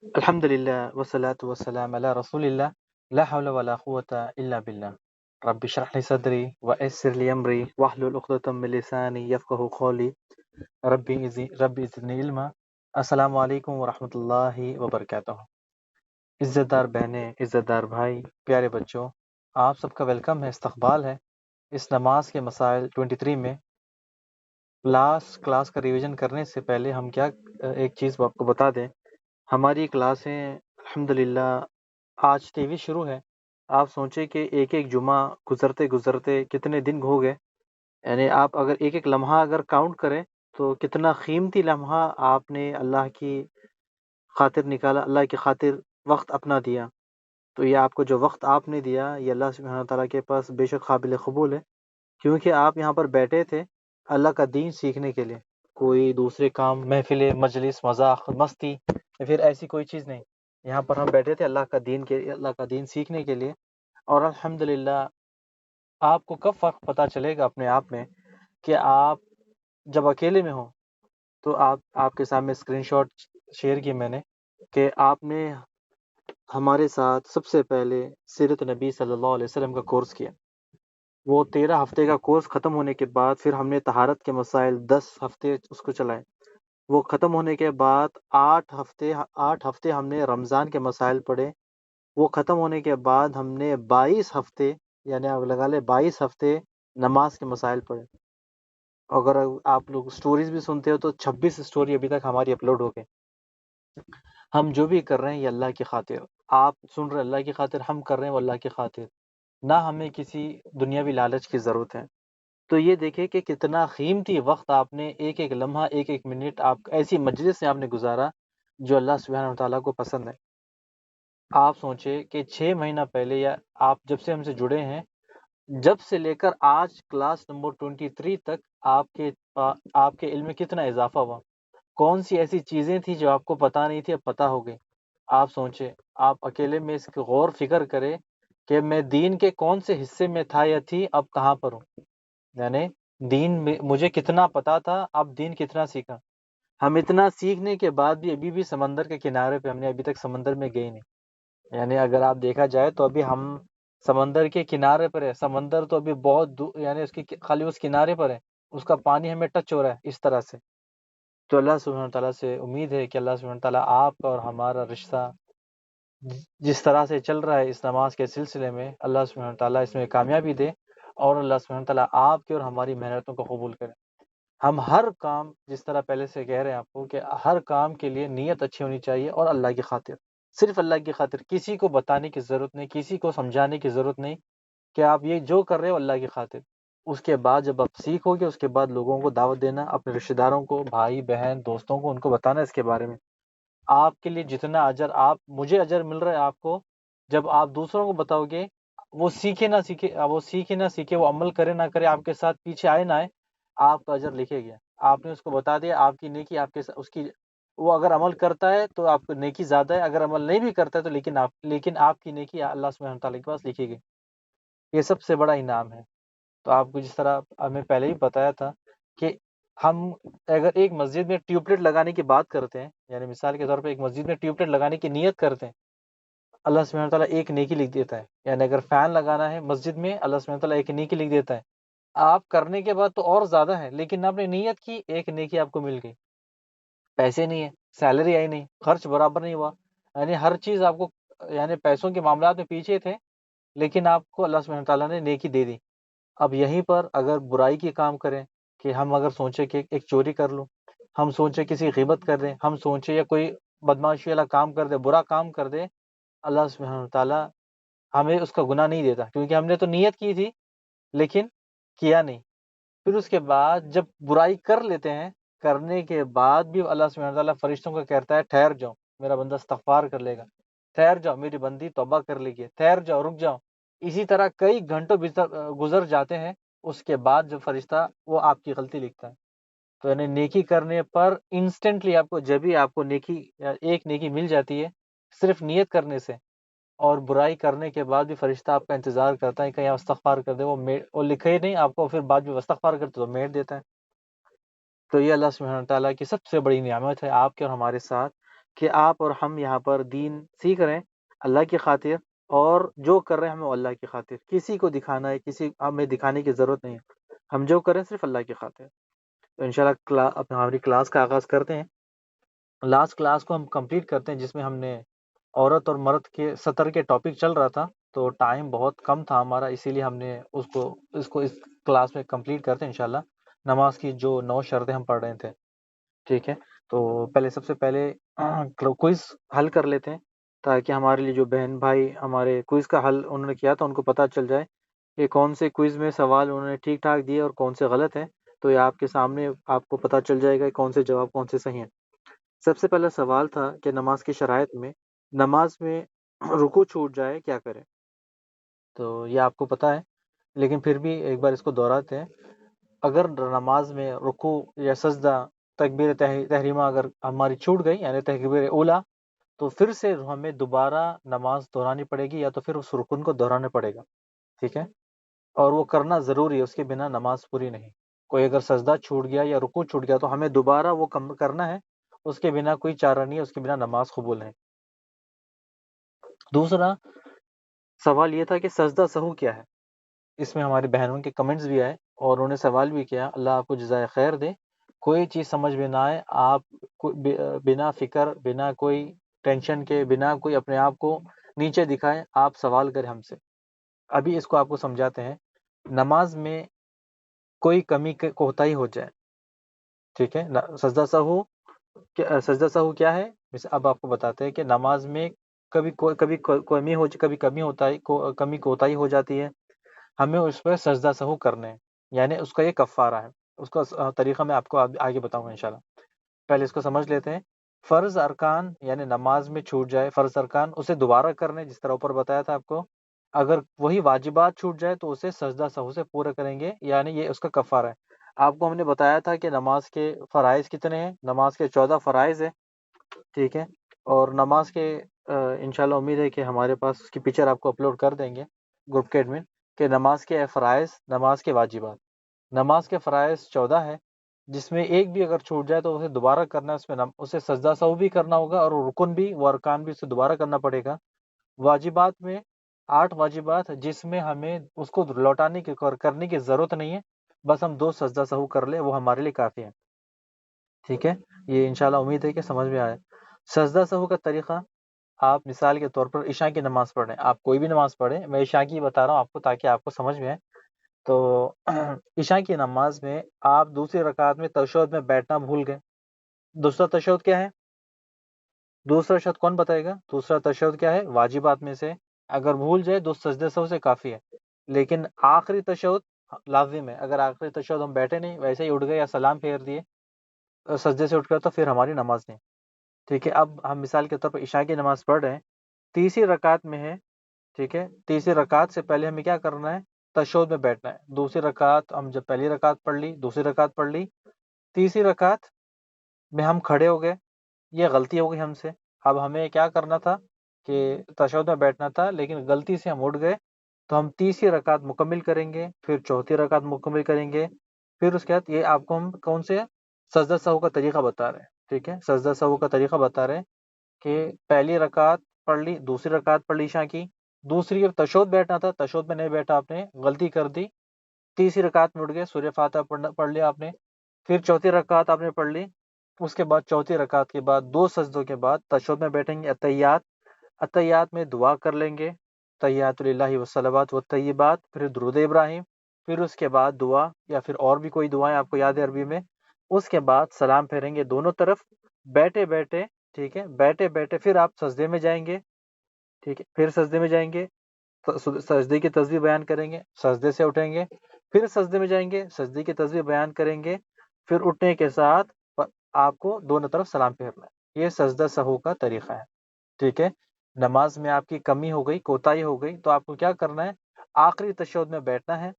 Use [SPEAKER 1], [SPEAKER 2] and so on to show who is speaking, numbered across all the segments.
[SPEAKER 1] الحمد لله والصلاة والسلام على رسول الله لا حول ولا قوة إلا بالله رب اشرح لي صدري ويسر لي أمري واحلل عقدة من لساني يفقهوا قولي ربي زدنی علما۔ السلام علیکم ورحمۃ اللہ وبرکاتہ۔ عزت دار بہنیں، عزت دار بھائی، پیارے بچوں، آپ سب کا ویلکم ہے، استقبال ہے اس نماز کے مسائل 23 میں۔ لاسٹ کلاس کا ریویژن کرنے سے پہلے ہم ایک چیز آپ کو بتا دیں، ہماری کلاسیں الحمدللہ آج 23 شروع ہے۔ آپ سوچیں کہ ایک ایک جمعہ گزرتے گزرتے کتنے دن ہو گئے، یعنی آپ اگر ایک ایک لمحہ اگر کاؤنٹ کریں تو کتنا قیمتی لمحہ آپ نے اللہ کی خاطر نکالا، اللہ کی خاطر وقت اپنا دیا۔ تو یہ آپ کو جو وقت آپ نے دیا یہ اللہ سبحانہ تعالیٰ کے پاس بے شک قابل قبول ہے، کیونکہ آپ یہاں پر بیٹھے تھے اللہ کا دین سیکھنے کے لیے، کوئی دوسرے کام، محفل، مجلس، مذاق، مستی یا پھر ایسی کوئی چیز نہیں۔ یہاں پر ہم بیٹھے تھے اللہ کا دین سیکھنے کے لیے۔ اور الحمدللہ آپ کو کب فرق پتہ چلے گا اپنے آپ میں کہ آپ جب اکیلے میں ہوں، تو آپ کے سامنے اسکرین شاٹ شیئر کی میں نے کہ آپ نے ہمارے ساتھ سب سے پہلے سیرت نبی صلی اللہ علیہ وسلم کا کورس کیا۔ وہ 13 ہفتے کا کورس ختم ہونے کے بعد پھر ہم نے طہارت کے مسائل 10 ہفتے اس کو چلائے۔ وہ ختم ہونے کے بعد 8 ہفتے ہم نے رمضان کے مسائل پڑھے۔ وہ ختم ہونے کے بعد ہم نے 22 ہفتے، یعنی آپ لگا لیں 22 ہفتے نماز کے مسائل پڑھے۔ اگر آپ لوگ سٹوریز بھی سنتے ہو تو 26 سٹوری ابھی تک ہماری اپلوڈ ہو گئے۔ ہم جو بھی کر رہے ہیں یہ اللہ کی خاطر، آپ سن رہے ہیں اللہ کی خاطر، ہم کر رہے ہیں وہ اللہ کی خاطر، نہ ہمیں کسی دنیاوی لالچ کی ضرورت ہے۔ تو یہ دیکھیں کہ کتنا قیمتی وقت آپ نے، ایک ایک لمحہ، ایک ایک منٹ آپ ایسی مجلس سے آپ نے گزارا جو اللہ سبحانہ و تعالیٰ کو پسند ہے۔ آپ سوچیں کہ 6 مہینہ پہلے، یا آپ جب سے ہم سے جڑے ہیں، جب سے لے کر آج کلاس نمبر 23 تک آپ کے علم میں کتنا اضافہ ہوا، کون سی ایسی چیزیں تھیں جو آپ کو پتہ نہیں تھی اب پتہ ہو گئی۔ آپ سوچیں، آپ اکیلے میں اس کی غور فکر کریں کہ میں دین کے کون سے حصے میں تھا یا تھی، اب کہاں پر ہوں۔ یعنی دین میں مجھے کتنا پتا تھا، اب دین کتنا سیکھا۔ ہم اتنا سیکھنے کے بعد بھی ابھی بھی سمندر کے کنارے پہ، ہم نے ابھی تک سمندر میں گئے نہیں۔ یعنی اگر آپ دیکھا جائے تو ابھی ہم سمندر کے کنارے پر ہے، سمندر تو ابھی بہت دور، یعنی اس کی خالی اس کنارے پر ہے، اس کا پانی ہمیں ٹچ ہو رہا ہے اس طرح سے۔ تو اللہ سبحانہ تعالیٰ سے امید ہے کہ اللہ سبحانہ تعالیٰ آپ کا اور ہمارا رشتہ جس طرح سے چل رہا ہے اس نماز کے سلسلے میں، اللہ سبحانہ تعالیٰ اس میں کامیابی دے، اور اللہ سبحانہ تعالیٰ آپ کی اور ہماری محنتوں کو قبول کرے۔ ہم ہر کام، جس طرح پہلے سے کہہ رہے ہیں آپ کو کہ ہر کام کے لیے نیت اچھی ہونی چاہیے، اور اللہ کی خاطر، صرف اللہ کی خاطر، کسی کو بتانے کی ضرورت نہیں، کسی کو سمجھانے کی ضرورت نہیں کہ آپ یہ جو کر رہے ہو اللہ کی خاطر۔ اس کے بعد جب آپ سیکھو گے، اس کے بعد لوگوں کو دعوت دینا، اپنے رشتہ داروں کو، بھائی بہن دوستوں کو، ان کو بتانا اس کے بارے میں۔ آپ کے لیے جتنا اجر مجھے اجر مل رہا ہے آپ کو، جب آپ دوسروں کو بتاؤ گے، وہ سیکھے نہ سیکھے، وہ عمل کرے نہ کرے، آپ کے ساتھ پیچھے آئے نہ آئے، آپ کا اجر لکھے گیا۔ آپ نے اس کو بتا دیا، آپ کی نیکی آپ کے اس کی، وہ اگر عمل کرتا ہے تو آپ کو نیکی زیادہ ہے، اگر عمل نہیں بھی کرتا ہے تو لیکن آپ کی نیکی اللہ سبحانہ تعالیٰ کے پاس لکھی گئی۔ یہ سب سے بڑا انعام ہے۔ تو آپ کو جس طرح ہمیں پہلے ہی بتایا تھا کہ ہم اگر ایک مسجد میں ٹیوب لائٹ لگانے کی بات کرتے ہیں، یعنی مثال کے طور پہ ایک مسجد میں ٹیوب لائٹ لگانے کی نیت کرتے ہیں، اللہ سبحانہ تعالیٰ ایک نیکی لکھ دیتا ہے۔ یعنی اگر فین لگانا ہے مسجد میں، اللہ سبحانہ تعالیٰ ایک نیکی لکھ دیتا ہے۔ آپ کرنے کے بعد تو اور زیادہ ہے، لیکن آپ نے نیت کی، ایک نیکی آپ کو مل گئی۔ پیسے نہیں ہے، سیلری آئی نہیں، خرچ برابر نہیں ہوا، یعنی ہر چیز آپ کو، یعنی پیسوں کے معاملات میں پیچھے تھے، لیکن آپ کو اللہ سبحانہ تعالیٰ نے نیکی دے دی۔ اب یہیں پر اگر برائی کی کام کریں، کہ ہم اگر سوچیں کہ ایک چوری کر لوں، ہم سوچیں کسی غیبت کر دیں، ہم سوچیں یا کوئی بدمعاشی والا کام کر دے، برا کام کر دے، اللہ سبحانہ تعالیٰ ہمیں اس کا گناہ نہیں دیتا، کیونکہ ہم نے تو نیت کی تھی لیکن کیا نہیں۔ پھر اس کے بعد جب برائی کر لیتے ہیں، کرنے کے بعد بھی اللہ سبحانہ تعالیٰ فرشتوں کو کہتا ہے ٹھہر جاؤ، میرا بندہ استغفار کر لے گا، ٹھہر جاؤ، میری بندی توبہ کر لے گی، ٹھہر جاؤ، رک جاؤ۔ اسی طرح کئی گھنٹوں گزر جاتے ہیں، اس کے بعد جو فرشتہ وہ آپ کی غلطی لکھتا ہے۔ تو یعنی نیکی کرنے پر انسٹنٹلی آپ کو، جب ہی آپ کو نیکی یا ایک نیکی مل جاتی ہے صرف نیت کرنے سے، اور برائی کرنے کے بعد بھی فرشتہ آپ کا انتظار کرتا ہے کہ آپ استغفار کر دے، وہ لکھے ہی نہیں آپ کو، پھر بعد میں استغفار کرتے تو میٹ دیتا ہے۔ تو یہ اللہ سبحانہ تعالیٰ کی سب سے بڑی نعمت ہے آپ کے اور ہمارے ساتھ، کہ آپ اور ہم یہاں پر دین سیکھ رہے ہیں اللہ کی خاطر، اور جو کر رہے ہیں ہمیں اللہ کی خاطر، کسی کو دکھانا ہے، کسی ہمیں دکھانے کی ضرورت نہیں ہے، ہم جو کریں صرف اللہ کی خاطر۔ تو انشاءاللہ ہماری کلاس کا آغاز کرتے ہیں۔ لاسٹ کلاس کو ہم کمپلیٹ کرتے ہیں جس میں ہم نے عورت اور مرد کے سطر کے ٹاپک چل رہا تھا، تو ٹائم بہت کم تھا ہمارا، اسی لیے ہم نے اس کلاس میں کمپلیٹ کرتے ہیں انشاءاللہ۔ نماز کی جو 9 شرطیں ہم پڑھ رہے تھے، ٹھیک ہے، تو سب سے پہلے کوئز حل کر لیتے ہیں، تاکہ ہمارے لیے جو بہن بھائی ہمارے کوئز کا حل انہوں نے کیا تھا ان کو پتہ چل جائے کہ کون سے کوئز میں سوال انہوں نے ٹھیک ٹھاک دیے اور کون سے غلط ہیں، تو یہ آپ کے سامنے آپ کو پتہ چل جائے گا کہ کون سے جواب کون سے صحیح ہیں۔ سب سے پہلا سوال تھا کہ نماز کی شرائط میں نماز میں رکوع چھوٹ جائے کیا کریں؟ تو یہ آپ کو پتہ ہے، لیکن پھر بھی ایک بار اس کو دہراتے ہیں۔ اگر نماز میں رکوع یا سجدہ، تکبیر تحریمہ اگر ہماری چھوٹ گئی، یعنی تکبیر اولا، تو پھر سے ہمیں دوبارہ نماز دہرانی پڑے گی، یا تو پھر اس رکن کو دہرانا پڑے گا، ٹھیک ہے، اور وہ کرنا ضروری ہے، اس کے بنا نماز پوری نہیں۔ کوئی اگر سجدہ چھوٹ گیا یا رکوع چھوٹ گیا تو ہمیں دوبارہ وہ کرنا ہے، اس کے بنا کوئی چارہ نہیں ہے، اس کے بنا نماز قبول ہے۔ دوسرا سوال یہ تھا کہ سجدہ سہو کیا ہے؟ اس میں ہماری بہنوں کے کمنٹس بھی آئے اور انہوں نے سوال بھی کیا، اللہ آپ کو جزائے خیر دے۔ کوئی چیز سمجھ میں نہ آئے، آپ بنا فکر، بنا کوئی ٹینشن کے، بنا کوئی اپنے آپ کو نیچے دکھائے، آپ سوال کریں ہم سے۔ ابھی اس کو آپ کو سمجھاتے ہیں۔ نماز میں کوئی کمی کوتاہی ہو جائے، ٹھیک ہے، سجدہ سہو کیا ہے؟ اب آپ کو بتاتے ہیں کہ نماز میں کبھی کمی کوتاہی ہو جاتی ہے، ہمیں اس پہ سجدہ سہو کرنے ہیں، یعنی اس کا یہ کفارہ ہے۔ اس کا طریقہ میں آپ کو آگے بتاؤں گا انشاءاللہ۔ پہلے اس کو سمجھ لیتے ہیں۔ فرض ارکان، یعنی نماز میں چھوٹ جائے فرض ارکان، اسے دوبارہ کرنے، جس طرح اوپر بتایا تھا آپ کو۔ اگر وہی واجبات چھوٹ جائے تو اسے سجدہ سہو سے پورا کریں گے، یعنی یہ اس کا کفارہ ہے۔ آپ کو ہم نے بتایا تھا کہ نماز کے فرائض کتنے ہیں؟ نماز کے 14 فرائض ہیں، ٹھیک ہے، اور نماز کے انشاءاللہ امید ہے کہ ہمارے پاس اس کی پکچر آپ کو اپلوڈ کر دیں گے گروپ کے ایڈمن، کہ نماز کے فرائض، نماز کے واجبات۔ نماز کے فرائض 14 ہے، جس میں ایک بھی اگر چھوٹ جائے تو اسے دوبارہ کرنا ہے، اس میں اسے سجدہ سہو بھی کرنا ہوگا، اور رکن بھی، وہ ارکان بھی اسے دوبارہ کرنا پڑے گا۔ واجبات میں 8 واجبات، جس میں ہمیں اس کو لوٹانے کی کرنے کی ضرورت نہیں ہے، بس ہم 2 سجدہ سہو کر لیں، وہ ہمارے لیے کافی ہے، ٹھیک ہے۔ یہ انشاءاللہ امید ہے کہ سمجھ میں آئے۔ سجدہ سہو کا طریقہ، آپ مثال کے طور پر عشاء کی نماز پڑھیں، آپ کوئی بھی نماز پڑھیں، میں عشاء کی بتا رہا ہوں آپ کو تاکہ آپ کو سمجھ میں آئے۔ تو عشاء کی نماز میں آپ دوسری رکعت میں تشہد میں بیٹھنا بھول گئے۔ دوسرا تشہد کیا ہے؟ دوسرا تشہد کون بتائے گا؟ دوسرا تشہد کیا ہے؟ واجبات میں سے اگر بھول جائے 2 سجدے سہو سے کافی ہے، لیکن آخری تشہد لازم ہے۔ اگر آخری تشہد ہم بیٹھے نہیں، ویسے ہی اٹھ گئے یا سلام پھیر دیے سجدے سے اٹھ کر، تو پھر ہماری نماز نہیں، ٹھیک ہے۔ اب ہم مثال کے طور پر عشاء کی نماز پڑھ رہے ہیں، تیسری رکعت میں ہے، ٹھیک ہے، تیسری رکعت سے پہلے ہمیں کیا کرنا ہے؟ تشہد میں بیٹھنا ہے۔ دوسری رکعت ہم جب پہلی رکعت پڑھ لی، دوسری رکعت پڑھ لی، تیسری رکعت میں ہم کھڑے ہو گئے، یہ غلطی ہو گئی ہم سے۔ اب ہمیں کیا کرنا تھا کہ تشہد میں بیٹھنا تھا، لیکن غلطی سے ہم اٹھ گئے، تو ہم تیسری رکعت مکمل کریں گے، پھر چوتھی رکعت مکمل کریں گے، پھر اس کے بعد یہ آپ کو ہم کون سے سجدہ سہو کا طریقہ بتا رہے ہیں، ٹھیک ہے، سجدہ سہو کا طریقہ بتا رہے ہیں کہ پہلی رکعت پڑھ لی، دوسری رکعت پڑھ لی عشاء کی، دوسری تشہد بیٹھنا تھا، تشہد میں نہیں بیٹھا، آپ نے غلطی کر دی، تیسری رکعت میں اٹھ گئے، سورہ فاتحہ پڑھ لیا آپ نے، پھر چوتھی رکعت آپ نے پڑھ لی، اس کے بعد چوتھی رکعت کے بعد 2 سجدوں کے بعد تشہد میں بیٹھیں گے، اتحیات میں دعا کر لیں گے، تحیات للہ والصلوات والطیبات، پھر درود ابراہیم، پھر اس کے بعد دعا یا پھر اور بھی کوئی دعائیں آپ کو یاد ہے عربی میں، اس کے بعد سلام پھیریں گے دونوں طرف بیٹھے بیٹھے، ٹھیک ہے، بیٹھے بیٹھے پھر آپ سجدے میں جائیں گے، ٹھیک ہے، پھر سجدے میں جائیں گے، سجدے کی تسبیح بیان کریں گے، سجدے سے اٹھیں گے، پھر سجدے میں جائیں گے، سجدے کی تسبیح بیان کریں گے، پھر اٹھنے کے ساتھ آپ کو دونوں طرف سلام پھیرنا ہے۔ یہ سجدہ سہو کا طریقہ ہے، ٹھیک ہے۔ نماز میں آپ کی کمی ہو گئی، کوتاہی ہو گئی، تو آپ کو کیا کرنا ہے؟ آخری تشہد میں بیٹھنا ہے،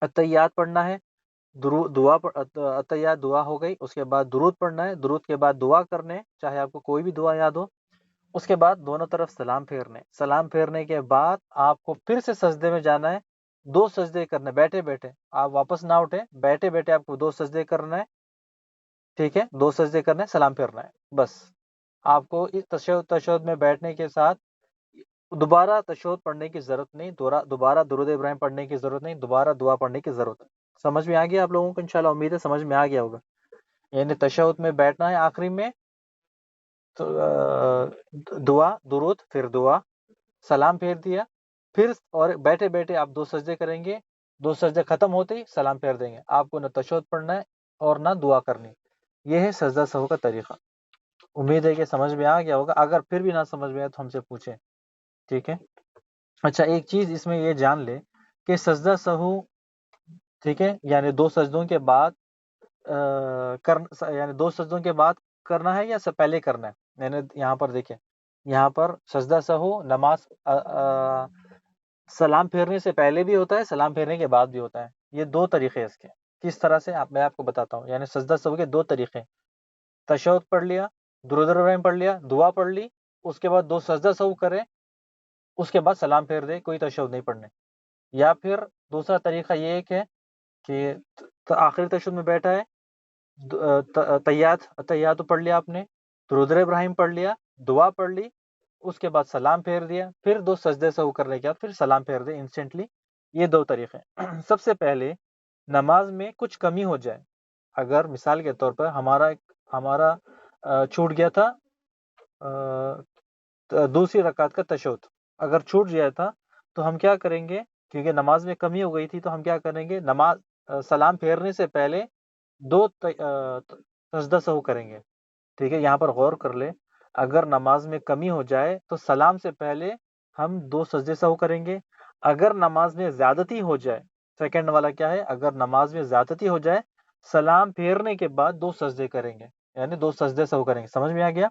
[SPEAKER 1] اتحیات پڑھنا ہے، اتحیات دعا ہو گئی، اس کے بعد درود پڑھنا ہے، درود کے بعد دعا کرنے، چاہے آپ کو کوئی بھی دعا یاد ہو، اس کے بعد دونوں طرف سلام پھیرنے، سلام پھیرنے کے بعد آپ کو پھر سے سجدے میں جانا ہے، 2 سجدے کرنے بیٹھے بیٹھے، آپ واپس نہ اٹھے، بیٹھے بیٹھے آپ کو 2 سجدے کرنا ہے، ٹھیک ہے، 2 سجدے کرنے، سلام پھیرنا ہے، بس آپ کو اس تشہد میں بیٹھنے کے ساتھ دوبارہ تشہد پڑھنے کی ضرورت نہیں، دوبارہ درود ابراہیم پڑھنے کی ضرورت نہیں، دوبارہ دعا پڑھنے کی ضرورت ہے۔ سمجھ میں آ گیا آپ لوگوں کو؟ انشاءاللہ امید ہے سمجھ میں آ گیا ہوگا۔ یعنی تشہد میں بیٹھنا ہے آخری میں، تو دعا، درود، پھر دعا، سلام پھیر دیا، پھر اور بیٹھے بیٹھے آپ 2 سجدے کریں گے، 2 سجدے ختم ہوتے ہی سلام پھیر دیں گے۔ آپ کو نہ تشہد پڑھنا ہے اور نہ دعا کرنی۔ یہ ہے سجدہ سہو کا طریقہ۔ امید ہے کہ سمجھ میں آ گیا ہوگا، اگر پھر بھی نہ سمجھ میں آئے تو ہم سے پوچھیں، ٹھیک ہے؟ اچھا، ایک چیز اس میں یہ جان لے کہ سجدہ سہو، ٹھیک ہے، یعنی 2 سجدوں کے بعد یعنی 2 سجدوں کے بعد کرنا ہے یا پہلے کرنا ہے؟ یعنی یہاں پر دیکھیں، یہاں پر سجدہ سہو نماز سلام پھیرنے سے پہلے بھی ہوتا ہے، سلام پھیرنے کے بعد بھی ہوتا ہے۔ یہ 2 طریقے اس کے، کس طرح سے میں آپ کو بتاتا ہوں۔ یعنی سجدہ سہو کے 2 طریقے، تشہد پڑھ لیا، درود ابراہیم پڑھ لیا، دعا پڑھ لی، اس کے بعد 2 سجدہ سہو کرے، اس کے بعد سلام پھیر دے، کوئی تشہد نہیں پڑھنے۔ یا پھر دوسرا طریقہ یہ ایک ہے کہ آخری تشہد میں بیٹھا ہے، تحیات پڑھ لیا آپ نے، درود ابراہیم پڑھ لیا، دعا پڑھ لی، اس کے بعد سلام پھیر دیا، پھر 2 سجدے سہو کرنے کے بعد پھر سلام پھیر دے انسٹنٹلی۔ یہ 2 طریقے۔ سب سے پہلے نماز میں کچھ کمی ہو جائے، اگر مثال کے طور پر ہمارا چھوٹ گیا تھا دوسری رکعت کا تشہد، اگر چھوٹ گیا تھا تو ہم کیا کریں گے؟ کیونکہ نماز میں کمی ہو گئی تھی تو ہم کیا کریں گے؟ سلام پھیرنے سے پہلے 2 سجدہ سہو کریں گے، ٹھیک ہے؟ یہاں پر غور کر لیں، اگر نماز میں کمی ہو جائے تو سلام سے پہلے ہم 2 سجدے سہو کریں گے۔ اگر نماز میں زیادتی ہو جائے، سیکنڈ والا کیا ہے؟ اگر نماز میں زیادتی ہو جائے، سلام پھیرنے کے بعد 2 سجدے کریں گے، یعنی 2 سجدے سہو کریں گے۔ سمجھ میں آ گیا؟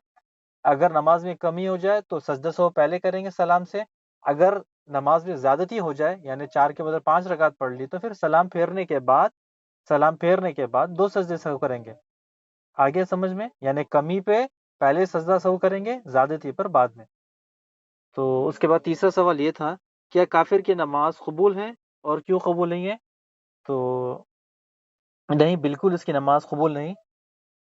[SPEAKER 1] اگر نماز میں کمی ہو جائے تو سجدہ سہو پہلے کریں گے سلام سے، اگر نماز میں زیادتی ہو جائے یعنی 4 کے بدلے 5 رکعت پڑھ لی تو پھر سلام پھیرنے کے بعد 2 سجدے سہو کریں گے۔ آگے سمجھ میں؟ یعنی کمی پہ پہلے سجدہ سہو کریں گے، زیادتی پر بعد میں۔ تو اس کے بعد تیسرا سوال یہ تھا، کیا کافر کی نماز قبول ہے اور کیوں قبول نہیں ہے؟ تو نہیں، بالکل اس کی نماز قبول نہیں،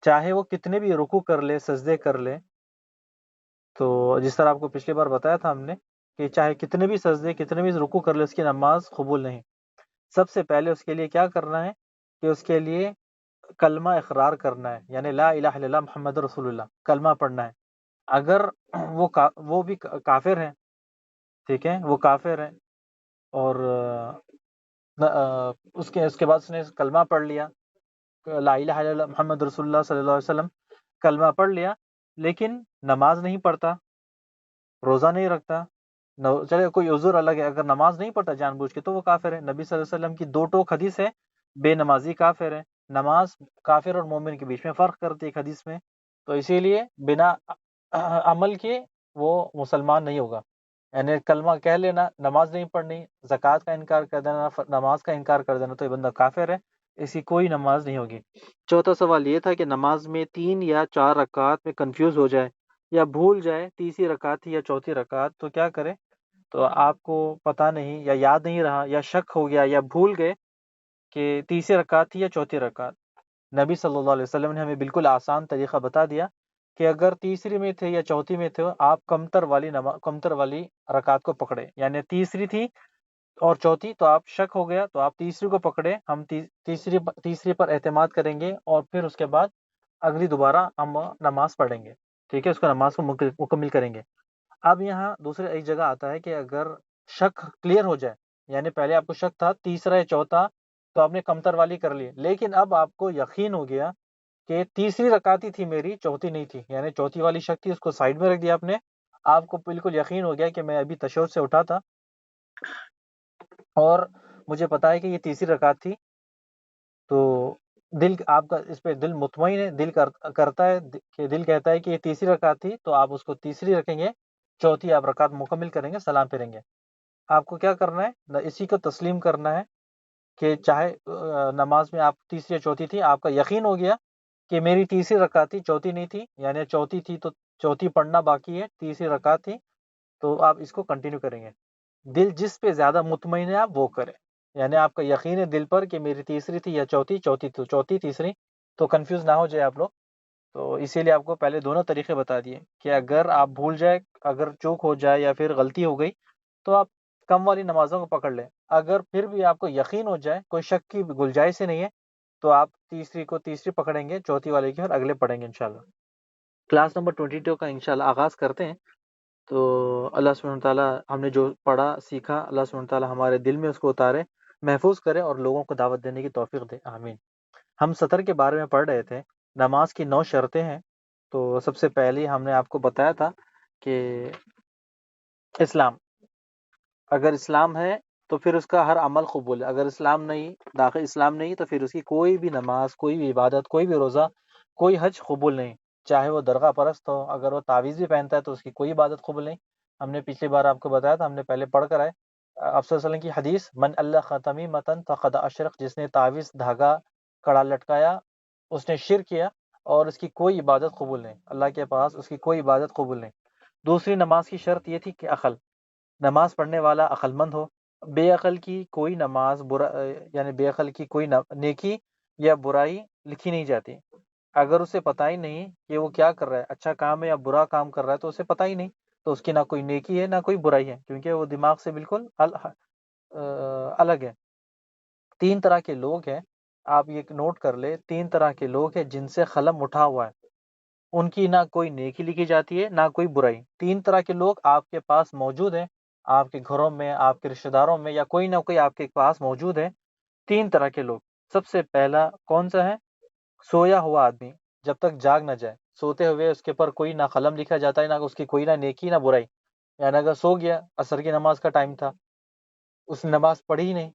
[SPEAKER 1] چاہے وہ کتنے بھی رکوع کر لے، سجدے کر لے۔ تو جس طرح آپ کو پچھلی بار بتایا تھا ہم نے کہ چاہے کتنے بھی سجدے، کتنے بھی رکوع کر لے، اس کی نماز قبول نہیں۔ سب سے پہلے اس کے لیے کیا کرنا ہے کہ اس کے لیے کلمہ اقرار کرنا ہے، یعنی لا الہ الا اللہ محمد رسول اللہ، کلمہ پڑھنا ہے۔ اگر وہ بھی کافر ہیں، ٹھیک ہے، وہ کافر ہیں اور اس کے بعد اس نے کلمہ پڑھ لیا، لا الہ الا اللہ محمد رسول اللہ صلی اللہ علیہ وسلم، کلمہ پڑھ لیا، لیکن نماز نہیں پڑھتا، روزہ نہیں رکھتا، چلے کوئی عذر الگ ہے، اگر نماز نہیں پڑھتا جان بوجھ کے تو وہ کافر ہے۔ نبی صلی اللہ علیہ وسلم کی 2 ٹوک حدیث ہے، بے نمازی کافر ہے، نماز کافر اور مومن کے بیچ میں فرق کرتی ہے ایک حدیث میں، تو اسی لیے بنا عمل کے وہ مسلمان نہیں ہوگا۔ یعنی کلمہ کہہ لینا، نماز نہیں پڑھنی، زکوٰۃ کا انکار کر دینا، نماز کا انکار کر دینا، تو یہ بندہ کافر ہے، اس کی کوئی نماز نہیں ہوگی۔ چوتھا سوال یہ تھا کہ نماز میں 3 یا 4 رکعات میں کنفیوز ہو جائے یا بھول جائے تیسری رکعت تھی یا چوتھی رکعت، تو کیا کرے؟ تو آپ کو پتہ نہیں یا یاد نہیں رہا یا شک ہو گیا یا بھول گئے کہ تیسری رکعت تھی یا چوتھی رکعت، نبی صلی اللہ علیہ وسلم نے ہمیں بالکل آسان طریقہ بتا دیا کہ اگر تیسری میں تھے یا چوتھی میں تھے، آپ کمتر والی رکعت کو پکڑے، یعنی تیسری تھی اور چوتھی، تو آپ شک ہو گیا تو آپ تیسری کو پکڑے، ہم تیسری پر اعتماد کریں گے اور پھر اس کے بعد اگلی دوبارہ ہم نماز پڑھیں گے، ٹھیک ہے، اس کو نماز کو مکمل کریں گے۔ اب یہاں دوسرے ایک جگہ آتا ہے کہ اگر شک کلیئر ہو جائے، یعنی پہلے آپ کو شک تھا تیسرا یا چوتھا تو آپ نے کمتر والی کر لی، لیکن اب آپ کو یقین ہو گیا کہ تیسری رکعت ہی تھی میری، چوتھی نہیں تھی، یعنی چوتھی والی شک تھی، اس کو سائڈ میں رکھ دیا آپ کو بالکل یقین ہو گیا کہ میں ابھی تشہد سے اٹھا تھا اور مجھے پتا ہے کہ یہ تیسری رکعت تھی، تو دل آپ کا اس پہ دل مطمئن ہے، دل کرتا ہے کہ دل کہتا ہے کہ یہ تیسری رکعت تھی، تو آپ اس کو تیسری رکھیں گے، چوتھی آپ رکعت مکمل کریں گے، سلام پھیریں گے۔ آپ کو کیا کرنا ہے؟ اسی کو تسلیم کرنا ہے کہ چاہے نماز میں آپ تیسری یا چوتھی تھی، آپ کا یقین ہو گیا کہ میری تیسری رکعت تھی، چوتھی نہیں تھی، یعنی چوتھی تھی تو چوتھی پڑھنا باقی ہے، تیسری رکعت تھی، تو آپ اس کو کنٹینیو کریں گے۔ دل جس پہ زیادہ مطمئن ہے آپ وہ کریں، یعنی آپ کا یقین ہے دل پر کہ میری تیسری تھی یا چوتھی تیسری، تو کنفیوز نہ ہو جائے آپ لوگ۔ تو اسی لیے آپ کو پہلے دونوں طریقے بتا دیے کہ اگر آپ بھول جائے، اگر چوک ہو جائے یا پھر غلطی ہو گئی تو آپ کم والی نمازوں کو پکڑ لیں. اگر پھر بھی آپ کو یقین ہو جائے، کوئی شک کی گنجائش ہی نہیں ہے، تو آپ تیسری پکڑیں گے، چوتھی والے کی، اور اگلے پڑھیں گے انشاءاللہ. کلاس نمبر 22 کا انشاءاللہ آغاز کرتے ہیں. تو اللہ سبحانہ تعالیٰ ہم نے جو پڑھا سیکھا، اللہ سبحانہ تعالیٰ ہمارے دل میں اس کو اتارے، محفوظ کرے اور لوگوں کو دعوت دینے کی توفیق دے، آمین. ہم سطر کے بارے میں پڑھ رہے تھے. نماز کی 9 شرطیں ہیں. تو سب سے پہلی ہم نے آپ کو بتایا تھا کہ اسلام. اگر اسلام ہے تو پھر اس کا ہر عمل قبول ہے. اگر اسلام نہیں تو پھر اس کی کوئی بھی نماز، کوئی بھی عبادت، کوئی بھی روزہ، کوئی حج قبول نہیں. چاہے وہ درگاہ پرست ہو، اگر وہ تعویذ بھی پہنتا ہے تو اس کی کوئی عبادت قبول نہیں. ہم نے پچھلی بار آپ کو بتایا تھا، ہم نے پہلے پڑھ کر آئے آپ صلی اللہ علیہ وسلم کی حدیث، من اللہ ختمی متن فقد اشرک، جس نے تعویذ، دھاگا، کڑا لٹکایا اس نے شرک کیا اور اس کی کوئی عبادت قبول نہیں. اللہ کے پاس اس کی کوئی عبادت قبول نہیں. دوسری نماز کی شرط یہ تھی کہ عقل، نماز پڑھنے والا عقل مند ہو. بے عقل کی کوئی نماز یعنی بے عقل کی کوئی نیکی یا برائی لکھی نہیں جاتی. اگر اسے پتہ ہی نہیں کہ وہ کیا کر رہا ہے، اچھا کام ہے یا برا کام کر رہا ہے، تو اسے پتہ ہی نہیں، تو اس کی نہ کوئی نیکی ہے نہ کوئی برائی ہے، کیونکہ وہ دماغ سے بالکل الگ ہے. 3 طرح کے لوگ ہیں، آپ یہ نوٹ کر لیں، 3 طرح کے لوگ ہیں جن سے قلم اٹھا ہوا ہے، ان کی نہ کوئی نیکی لکھی جاتی ہے نہ کوئی برائی. 3 طرح کے لوگ آپ کے پاس موجود ہیں، آپ کے گھروں میں، آپ کے رشتہ داروں میں، یا کوئی نہ کوئی آپ کے پاس موجود ہے. 3 طرح کے لوگ. سب سے پہلا کون سا ہے؟ سویا ہوا آدمی، جب تک جاگ نہ جائے. سوتے ہوئے اس کے پر کوئی نہ قلم لکھا جاتا ہے، نہ اس کی کوئی نہ نیکی نہ برائی. یعنی اگر سو گیا، عصر کی نماز کا ٹائم تھا، اس نے نماز پڑھی ہی نہیں،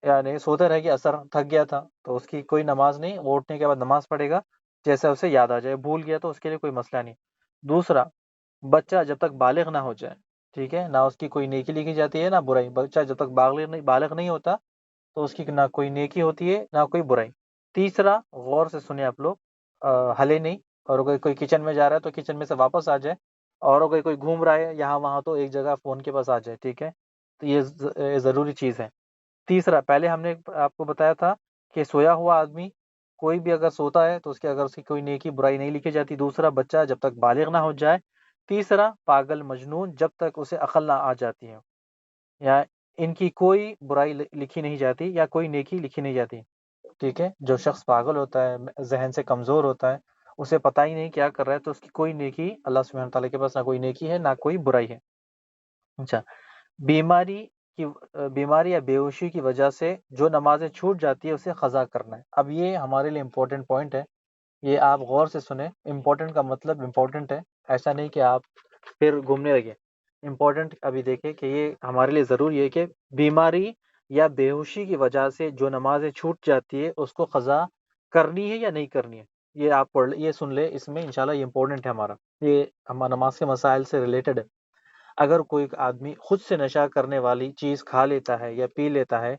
[SPEAKER 1] یعنی سوتے رہ گیا، عصر تھک گیا تھا، تو اس کی کوئی نماز نہیں. وہ اٹھنے کے بعد نماز پڑھے گا جیسا اسے یاد آ جائے. بھول گیا تو اس کے لیے کوئی مسئلہ نہیں. دوسرا، بچہ جب تک بالغ نہ ہو جائے، ٹھیک ہے، نہ اس کی کوئی نیکی لکھی جاتی ہے نہ برائی. بچہ جب تک بالغ نہیں ہوتا تو اس کی نہ کوئی نیکی ہوتی ہے نہ کوئی برائی. تیسرا، غور سے سنیں آپ لوگ، ہلے نہیں. اور اگر کوئی کچن میں جا رہا ہے تو کچن میں سے واپس آ جائے، اور اگر کوئی گھوم رہا ہے یہاں وہاں تو ایک جگہ فون کے پاس آ جائے، ٹھیک ہے. تو یہ ضروری چیز ہے. تیسرا، پہلے ہم نے آپ کو بتایا تھا کہ سویا ہوا آدمی کوئی بھی اگر سوتا ہے تو اس کی کوئی نیکی برائی نہیں لکھی جاتی. دوسرا، بچہ جب تک بالغ نہ ہو جائے. تیسرا، پاگل مجنون جب تک اسے عقل نہ آ جاتی ہے، یا ان کی کوئی برائی لکھی نہیں جاتی یا کوئی نیکی لکھی نہیں جاتی. ٹھیک ہے. جو شخص پاگل ہوتا ہے، ذہن سے کمزور ہوتا ہے، اسے پتہ ہی نہیں کیا کر رہا ہے، تو اس کی کوئی نیکی، اللہ سبحانہ تعالیٰ کے پاس نہ کوئی نیکی ہے نہ کوئی برائی ہے. اچھا، بیماری یا بے ہوشی کی وجہ سے جو نمازیں چھوٹ جاتی ہے اسے قضا کرنا ہے. اب یہ ہمارے لیے امپورٹنٹ پوائنٹ ہے، یہ آپ غور سے سنیں. امپورٹنٹ کا مطلب امپورٹنٹ ہے، ایسا نہیں کہ آپ پھر گھومنے لگے. امپورٹنٹ ابھی دیکھیں کہ یہ ہمارے لیے ضروری ہے کہ بیماری یا بے ہوشی کی وجہ سے جو نمازیں چھوٹ جاتی ہے اس کو قضا کرنی ہے یا نہیں کرنی ہے. یہ آپ یہ سن لیں، اس میں انشاءاللہ یہ امپورٹنٹ ہے ہمارا، یہ ہمارا نماز کے مسائل سے ریلیٹڈ ہے. اگر کوئی آدمی خود سے نشہ کرنے والی چیز کھا لیتا ہے یا پی لیتا ہے،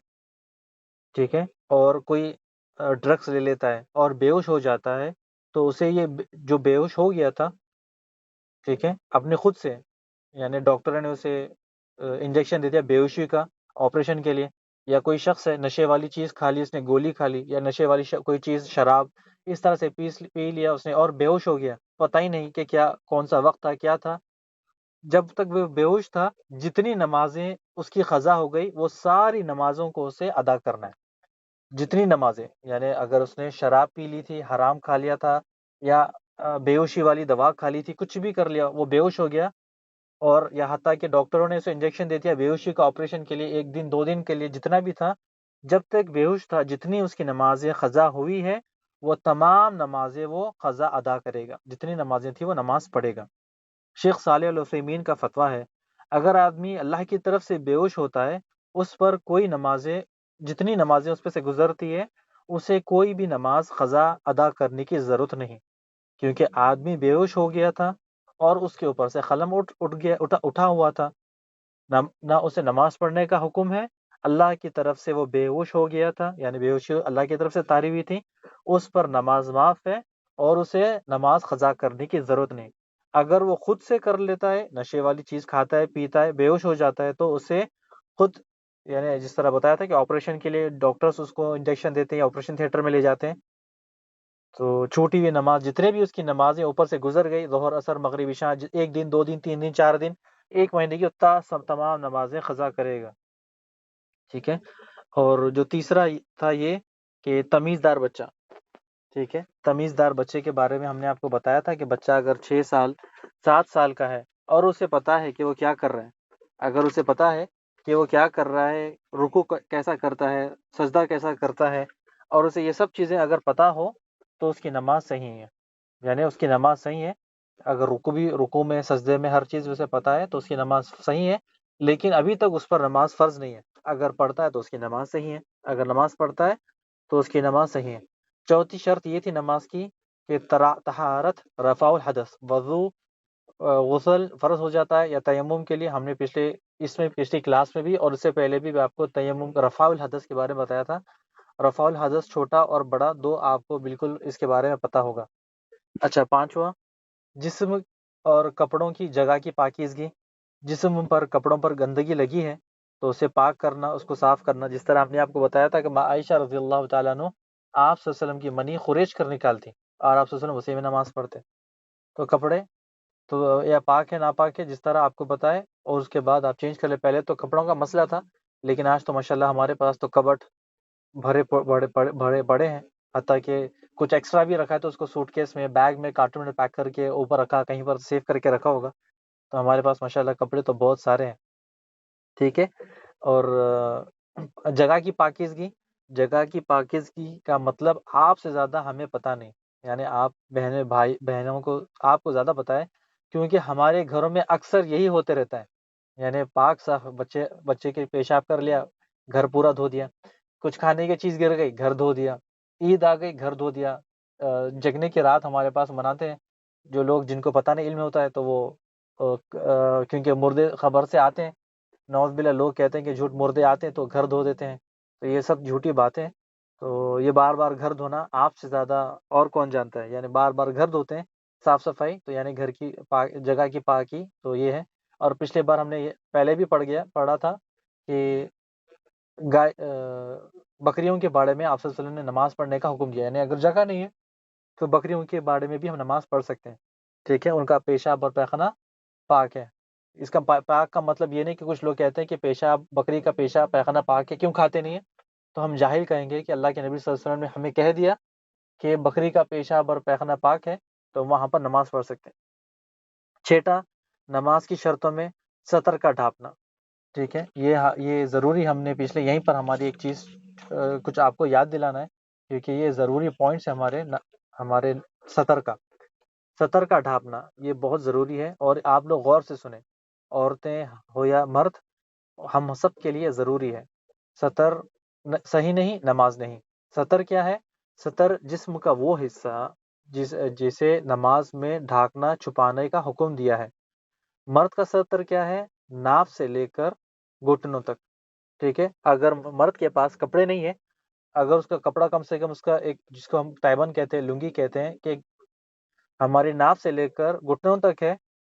[SPEAKER 1] ٹھیک ہے، اور کوئی ڈرگس لے لیتا ہے اور بے ہوش ہو جاتا ہے، تو اسے یہ جو بے ہوش ہو گیا تھا، ٹھیک ہے، اپنے خود سے، یعنی ڈاکٹر نے اسے انجیکشن دے دیا بے ہوشی کا آپریشن کے لیے، یا کوئی شخص ہے نشے والی چیز کھا لی، اس نے گولی کھا لی، یا نشے والی کوئی چیز، شراب اس طرح سے پی لیا اس نے اور بے ہوش ہو گیا، پتہ ہی نہیں کہ کیا کون سا وقت تھا کیا تھا. جب تک وہ بے ہوش تھا، جتنی نمازیں اس کی قضا ہو گئی، وہ ساری نمازوں کو اسے ادا کرنا ہے. جتنی نمازیں، یعنی اگر اس نے شراب پی لی تھی، حرام کھا لیا تھا، یا بے ہوشی والی دوا کھا لی تھی، کچھ بھی کر لیا، وہ بے ہوش ہو گیا، اور یا حتیٰ کہ ڈاکٹروں نے اسے انجیکشن دے دیا بے ہوشی کا آپریشن کے لیے، 1 دن 2 دن کے لیے جتنا بھی تھا، جب تک بے ہوش تھا، جتنی اس کی نمازیں قضا ہوئی ہے، وہ تمام نمازیں وہ قضا ادا کرے گا. جتنی نمازیں تھیں وہ نماز پڑھے گا. شیخ صالح العثیمین کا فتویٰ ہے، اگر آدمی اللہ کی طرف سے بے ہوش ہوتا ہے، اس پر کوئی نمازیں، جتنی نمازیں اس پہ سے گزرتی ہے، اسے کوئی بھی نماز قضا ادا کرنے کی ضرورت نہیں، کیونکہ آدمی بے ہوش ہو گیا تھا اور اس کے اوپر سے قلم اٹھا ہوا تھا. نہ اسے نماز پڑھنے کا حکم ہے، اللہ کی طرف سے وہ بے ہوش ہو گیا تھا، یعنی بے ہوشی اللہ کی طرف سے طاری ہوئی تھی، اس پر نماز معاف ہے اور اسے نماز قضا کرنے کی ضرورت نہیں. اگر وہ خود سے کر لیتا ہے، نشے والی چیز کھاتا ہے، پیتا ہے، بے ہوش ہو جاتا ہے، تو اسے خود، یعنی جس طرح بتایا تھا کہ آپریشن کے لیے ڈاکٹرز اس کو انجیکشن دیتے ہیں یا آپریشن تھیٹر میں لے جاتے ہیں، تو چھوٹی ہوئی نماز جتنے بھی اس کی نمازیں اوپر سے گزر گئی، ظہر، عصر، مغرب، عشاء، ایک دن، 2 دن، 3 دن، 4 دن، 1 مہینے کی اتنا سب تمام نمازیں قضا کرے گا. ٹھیک ہے. اور جو تیسرا تھا یہ کہ تمیزدار بچہ. ٹھیک ہے. تمیزدار بچے کے بارے میں ہم نے آپ کو بتایا تھا کہ بچہ اگر 6 سال 7 سال کا ہے اور اسے پتا ہے کہ وہ کیا کر رہا ہے، اگر اسے پتا ہے کہ وہ کیا کر رہا ہے، رکوع کیسا کرتا ہے، سجدہ کیسا کرتا ہے، اور اسے یہ سب چیزیں اگر پتا ہو تو اس کی نماز صحیح ہے. یعنی اس کی نماز صحیح ہے. اگر رکوع میں، سجدے میں ہر چیز اسے پتا ہے تو اس کی نماز صحیح ہے. لیکن ابھی تک اس پر نماز فرض نہیں ہے. اگر پڑھتا ہے تو اس کی نماز صحیح ہے. اگر نماز پڑھتا ہے تو اس کی نماز صحیح ہے. چوتھی شرط یہ تھی نماز کی کہ طہارت، رفع الحدث، وضو، غسل فرض ہو جاتا ہے یا تیمم کے لیے. ہم نے پچھلی کلاس میں بھی اور اس سے پہلے بھی آپ کو تیمم، رفع الحدث کے بارے میں بتایا تھا. رفع الحدث چھوٹا اور بڑا دو آپ کو بالکل اس کے بارے میں پتا ہوگا. اچھا، پانچواں، جسم اور کپڑوں کی جگہ کی پاکیزگی. جسم پر، کپڑوں پر گندگی لگی ہے تو اسے پاک کرنا، اس کو صاف کرنا. جس طرح ہم نے آپ کو بتایا تھا کہ عائشہ رضی اللہ تعالیٰ عنہ آپ صلی اللہ علیہ وسلم کی منی خریج کر نکالتی اور آپ صلی اللہ علیہ وسلم اسی میں نماز پڑھتے. تو کپڑے تو یا پاک ہے ناپاک ہے جس طرح آپ کو بتائے، اور اس کے بعد آپ چینج کر لیں. پہلے تو کپڑوں کا مسئلہ تھا، لیکن آج تو ماشاءاللہ ہمارے پاس تو کبٹ بڑے بڑے ہیں. حتیٰ کہ کچھ ایکسٹرا بھی رکھا ہے تو اس کو سوٹ کیس میں، بیگ میں، کارٹون میں پیک کر کے اوپر رکھا، کہیں پر سیو کر کے رکھا ہوگا. تو ہمارے پاس ماشاءاللہ کپڑے تو بہت سارے ہیں. ٹھیک ہے. اور جگہ کی پاکیزگی. جگہ کی پاکیزگی کا مطلب آپ سے زیادہ ہمیں پتہ نہیں. یعنی آپ بہنوں کو آپ کو زیادہ پتہ ہے، کیونکہ ہمارے گھروں میں اکثر یہی ہوتے رہتا ہے. یعنی پاک صاف، بچے کے پیشاب کر لیا، گھر پورا دھو دیا. کچھ کھانے کی چیز گر گئی، گھر دھو دیا. عید آ گئی، گھر دھو دیا. جگنے کی رات ہمارے پاس مناتے ہیں. جو لوگ جن کو پتہ نہیں علم ہوتا ہے تو وہ کیونکہ مردے خبر سے آتے ہیں، نعوذ باللہ، لوگ کہتے ہیں کہ جھوٹ مردے آتے ہیں تو گھر دھو دیتے ہیں. تو یہ سب جھوٹی باتیں. تو یہ بار بار گھر دھونا آپ سے زیادہ اور کون جانتا ہے. یعنی بار بار گھر دھوتے ہیں، صاف صفائی، تو یعنی گھر کی جگہ کی پاکی تو یہ ہے. اور پچھلے بار ہم نے یہ پہلے بھی پڑھا تھا کہ بکریوں کے باڑے میں آپ صلی اللہ علیہ وسلم نے نماز پڑھنے کا حکم دیا. یعنی اگر جگہ نہیں ہے تو بکریوں کے باڑے میں بھی ہم نماز پڑھ سکتے ہیں. ٹھیک ہے. ان کا پیشاب اور پیخانہ پاک ہے. اس کا پاک کا مطلب یہ نہیں کہ کچھ لوگ کہتے ہیں کہ پیشاب، بکری کا پیشاب پیخانہ پاک ہے، کیوں کھاتے نہیں ہیں. تو ہم جاہل کہیں گے کہ اللہ کے نبی صلی اللہ علیہ وسلم نے ہمیں کہہ دیا کہ بکری کا پیشاب اور پیخانہ پاک ہے تو وہاں پر نماز پڑھ سکتے ہیں. چھٹا، نماز کی شرطوں میں سطر کا ڈھانپنا. ٹھیک ہے. یہ ضروری، ہم نے پچھلے یہیں پر ہماری ایک چیز کچھ آپ کو یاد دلانا ہے، کیونکہ یہ ضروری پوائنٹس ہیں ہمارے سطر کا ڈھانپنا. یہ بہت ضروری ہے اور آپ لوگ غور سے سنیں، عورتیں ہو یا مرد، ہم سب کے لیے ضروری ہے. سطر صحیح نہیں، نماز نہیں. سطر کیا ہے؟ سطر جسم کا وہ حصہ جسے نماز میں ڈھانکنا، چھپانے کا حکم دیا ہے. مرد کا سطر کیا ہے؟ ناف سے لے کر گھٹنوں تک. ٹھیک ہے. اگر مرد کے پاس کپڑے نہیں ہے، اگر اس کا کپڑا کم سے کم اس کا ایک، جس کو ہم تائبان کہتے ہیں، لنگی کہتے ہیں، کہ ہماری ناف سے لے کر گھٹنوں تک ہے،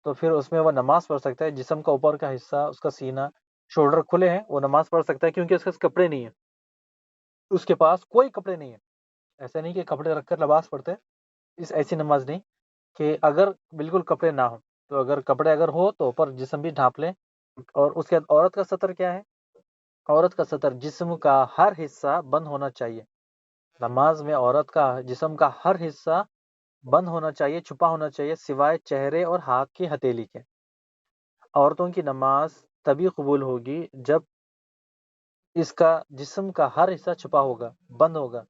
[SPEAKER 1] تو پھر اس میں وہ نماز پڑھ سکتا ہے. جسم کا اوپر کا حصہ، اس کا سینہ، شولڈر کھلے ہیں، وہ نماز پڑھ سکتا ہے، کیونکہ اس کے پاس کپڑے نہیں ہیں. اس کے پاس کوئی کپڑے نہیں ہیں. ایسا نہیں کہ کپڑے رکھ کر نماز پڑھتے، ایسی نماز نہیں. کہ اگر بالکل کپڑے نہ ہوں تو اگر کپڑے اگر ہو تو اوپر جسم بھی ڈھانپ لیں. اور اس کے بعد عورت کا سطر کیا ہے؟ عورت کا سطر جسم کا ہر حصہ بند ہونا چاہیے. نماز میں عورت کا جسم کا ہر حصہ بند ہونا چاہیے، چھپا ہونا چاہیے، سوائے چہرے اور ہاتھ کی ہتھیلی کے. عورتوں کی نماز تبھی قبول ہوگی جب اس کا جسم کا ہر حصہ چھپا ہوگا، بند ہوگا.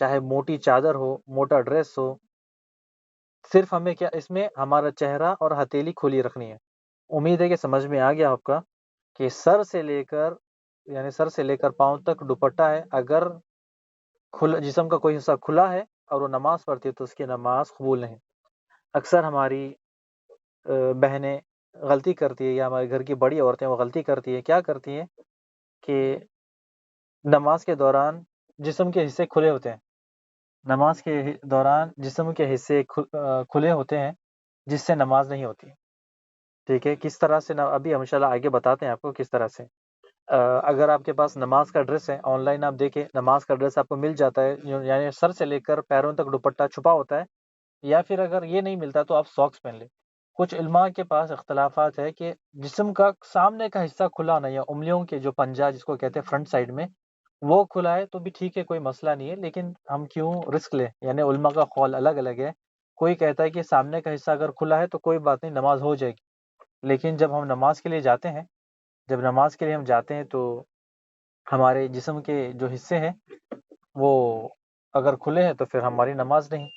[SPEAKER 1] چاہے موٹی چادر ہو، موٹا ڈریس ہو، صرف ہمیں کیا اس میں ہمارا چہرہ اور ہتھیلی کھلی رکھنی ہے. امید ہے کہ سمجھ میں آ گیا آپ کا کہ سر سے لے کر پاؤں تک دوپٹہ ہے. اگر جسم کا کوئی حصہ کھلا ہے اور وہ نماز پڑھتی ہے تو اس کی نماز قبول نہیں. اکثر ہماری بہنیں غلطی کرتی ہے، یا ہمارے گھر کی بڑی عورتیں وہ غلطی کرتی ہے. کیا کرتی ہیں کہ نماز کے دوران جسم کے حصے کھلے ہوتے ہیں. نماز کے دوران جسم کے حصے کھلے ہوتے ہیں، جس سے نماز نہیں ہوتی. ٹھیک ہے. کس طرح سے ابھی ہم انشاءاللہ آگے بتاتے ہیں آپ کو کس طرح سے. اگر آپ کے پاس نماز کا ڈریس ہے، آن لائن آپ دیکھیں نماز کا ڈریس آپ کو مل جاتا ہے، یعنی سر سے لے کر پیروں تک دوپٹہ چھپا ہوتا ہے، یا پھر اگر یہ نہیں ملتا تو آپ ساکس پہن لیں۔ کچھ علماء کے پاس اختلافات ہے کہ جسم کا سامنے کا حصہ کھلا ہونا یا انگلیوں کے جو پنجہ جس کو کہتے ہیں فرنٹ سائڈ میں وہ کھلا ہے تو بھی ٹھیک ہے، کوئی مسئلہ نہیں ہے، لیکن ہم کیوں رسک لیں؟ یعنی علماء کا قول الگ الگ ہے۔ کوئی کہتا ہے کہ سامنے کا حصہ اگر کھلا ہے تو کوئی بات نہیں، نماز ہو جائے گی، لیکن جب ہم نماز کے لیے جاتے ہیں، جب نماز کے لیے ہم جاتے ہیں تو ہمارے جسم کے جو حصے ہیں وہ اگر کھلے ہیں تو پھر ہماری نماز نہیں۔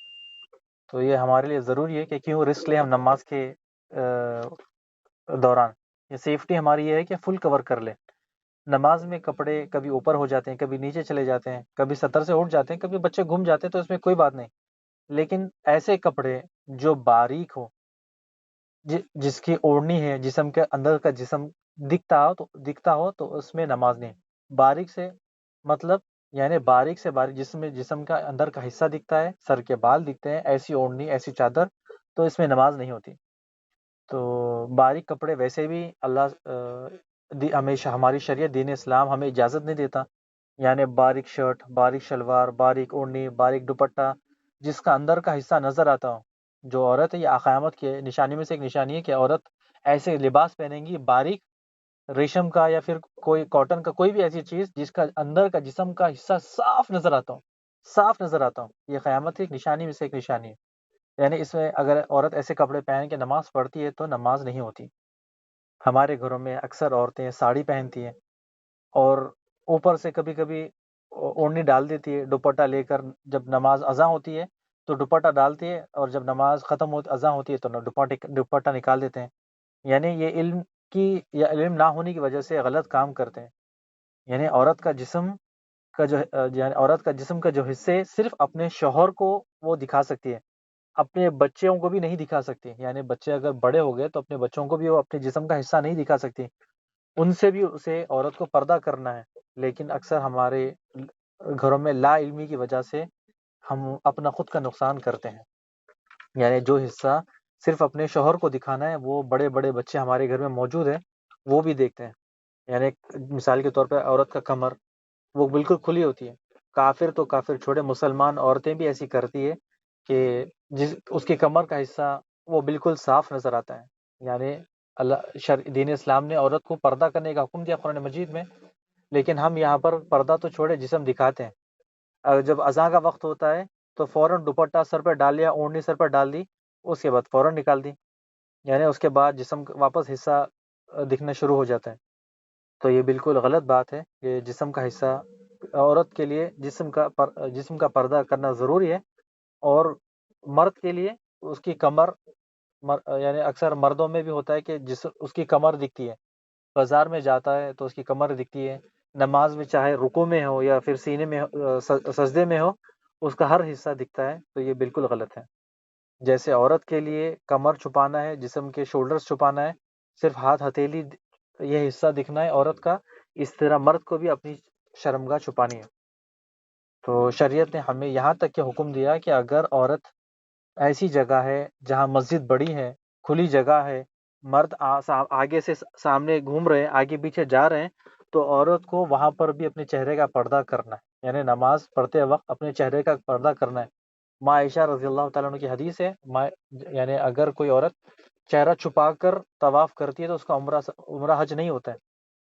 [SPEAKER 1] تو یہ ہمارے لیے ضروری ہے کہ کیوں رسک لیں ہم نماز کے دوران۔ یہ سیفٹی ہماری یہ ہے کہ فل کور کر لیں۔ نماز میں کپڑے کبھی اوپر ہو جاتے ہیں، کبھی نیچے چلے جاتے ہیں، کبھی سطر سے اٹھ جاتے ہیں، کبھی بچے گھوم جاتے ہیں، تو اس میں کوئی بات نہیں، لیکن ایسے کپڑے جو باریک ہو، جس کی اوڑھنی ہے، جسم کے اندر کا جسم دکھتا ہو تو اس میں نماز نہیں۔ باریک سے مطلب یعنی باریک سے باریک جسم کا اندر کا حصہ دکھتا ہے، سر کے بال دکھتے ہیں، ایسی اوڑھنی ایسی چادر، تو اس میں نماز نہیں ہوتی۔ تو باریک کپڑے ویسے بھی اللہ ہمیشہ ہماری شریعت دین اسلام ہمیں اجازت نہیں دیتا، یعنی باریک شرٹ، باریک شلوار، باریک اوڑھنی، باریک دوپٹہ جس کا اندر کا حصہ نظر آتا ہو۔ جو عورت ہے، یہ قیامت کی نشانی میں سے ایک نشانی ہے کہ عورت ایسے لباس پہنیں گی باریک ریشم کا یا پھر کوئی کاٹن کا، کوئی بھی ایسی چیز جس کا اندر کا جسم کا حصہ صاف نظر آتا ہو، صاف نظر آتا ہو۔ یہ قیامت کی ایک نشانی میں سے ایک نشانی ہے، یعنی اس میں اگر عورت ایسے کپڑے پہن کے نماز پڑھتی ہے تو نماز نہیں ہوتی۔ ہمارے گھروں میں اکثر عورتیں ساڑی پہنتی ہیں اور اوپر سے کبھی کبھی اوڑھنی ڈال دیتی ہے، دوپٹہ لے کر جب نماز اذاں ہوتی ہے تو دوپٹہ ڈالتی ہے، اور جب نماز ختم ہوتی اذاں ہوتی ہے تو دوپٹہ نکال دیتے ہیں۔ یعنی یہ علم کی یا علم نہ ہونے کی وجہ سے غلط کام کرتے ہیں۔ یعنی عورت کا جسم کا جو حصے صرف اپنے شوہر کو وہ دکھا سکتی ہے، اپنے بچوں کو بھی نہیں دکھا سکتی۔ یعنی بچے اگر بڑے ہو گئے تو اپنے بچوں کو بھی وہ اپنے جسم کا حصہ نہیں دکھا سکتی، ان سے بھی اسے عورت کو پردہ کرنا ہے۔ لیکن اکثر ہمارے گھروں میں لا علمی کی وجہ سے ہم اپنا خود کا نقصان کرتے ہیں، یعنی جو حصہ صرف اپنے شوہر کو دکھانا ہے وہ بڑے بڑے بچے ہمارے گھر میں موجود ہیں وہ بھی دیکھتے ہیں۔ یعنی مثال کے طور پہ عورت کا کمر وہ بالکل کھلی ہوتی ہے، کافر تو کافر چھوڑے، مسلمان عورتیں بھی ایسی کرتی ہے کہ اس کی کمر کا حصہ وہ بالکل صاف نظر آتا ہے۔ یعنی دین اسلام نے عورت کو پردہ کرنے کا حکم دیا قرآن مجید میں، لیکن ہم یہاں پر پردہ تو چھوڑے جسم دکھاتے ہیں۔ اگر جب اذان کا وقت ہوتا ہے تو فوراً دوپٹہ سر پہ ڈال لیا، اوڑھنی سر پہ ڈال دی، اس کے بعد فوراً نکال دی، یعنی اس کے بعد جسم واپس حصہ دکھنا شروع ہو جاتا ہے۔ تو یہ بالکل غلط بات ہے کہ جسم کا حصہ عورت کے لیے جسم کا پردہ کرنا ضروری ہے، اور مرد کے لیے اس کی کمر یعنی اکثر مردوں میں بھی ہوتا ہے کہ اس کی کمر دکھتی ہے، بازار میں جاتا ہے تو اس کی کمر دکھتی ہے، نماز میں چاہے رکوع میں ہو یا پھر سینے میں سجدے میں ہو، اس کا ہر حصہ دکھتا ہے، تو یہ بالکل غلط ہے۔ جیسے عورت کے لیے کمر چھپانا ہے، جسم کے شولڈرز چھپانا ہے، صرف ہاتھ ہتھیلی یہ حصہ دکھنا ہے عورت کا، اس طرح مرد کو بھی اپنی شرمگاہ چھپانی ہے۔ تو شریعت نے ہمیں یہاں تک کہ حکم دیا کہ اگر عورت ایسی جگہ ہے جہاں مسجد بڑی ہے، کھلی جگہ ہے، مرد آگے سے سامنے گھوم رہے ہیں، آگے پیچھے جا رہے ہیں، تو عورت کو وہاں پر بھی اپنے چہرے کا پردہ کرنا ہے، یعنی نماز پڑھتے وقت اپنے چہرے کا پردہ کرنا ہے۔ ماں عائشہ رضی اللہ تعالیٰ عنہ کی حدیث ہے، یعنی اگر کوئی عورت چہرہ چھپا کر طواف کرتی ہے تو اس کا عمرہ حج نہیں ہوتا ہے،